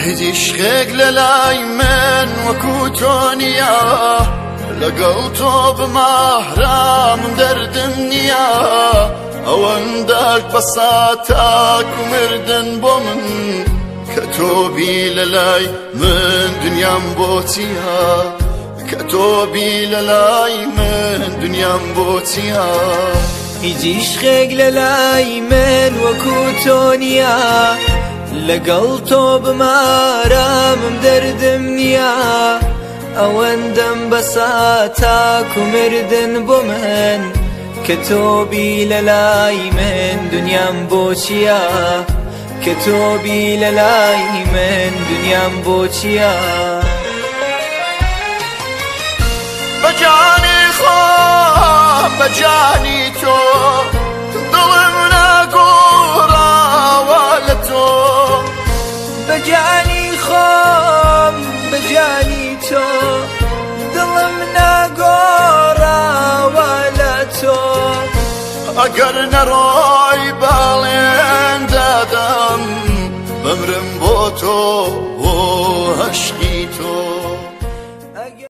هیچ عشقێک لە لای من وەکو تۆ نییە لەگەڵ تۆ بماهرامم دەردم نییە ئەوەندەک بەسات تاکو مردن بۆ من کە تۆبی لە لای من دنیام بۆ چییە کە تۆبی لە لای من دنیام بۆ چییە هیچ عشقێک لە لای من وەکو تۆ نییە لەگەڵ تۆ بمارامم دەردم نییە ئەوەندەم بەسات تاکو مردن بۆ من کە تۆبی لە لای من دنیام بۆ چییە کە تۆبی لە لای من دنیام بۆ چییە بەجانی خۆم بەجانی تۆ دڵم ناگۆڕاوە لە تۆ بەجانی خۆم بەجانی تۆ دڵم ناگۆڕاوە لە تۆ ئەگەر نەڕۆی باڵێن دادەم بمرم بۆ تۆ بۆ عەشقی تۆ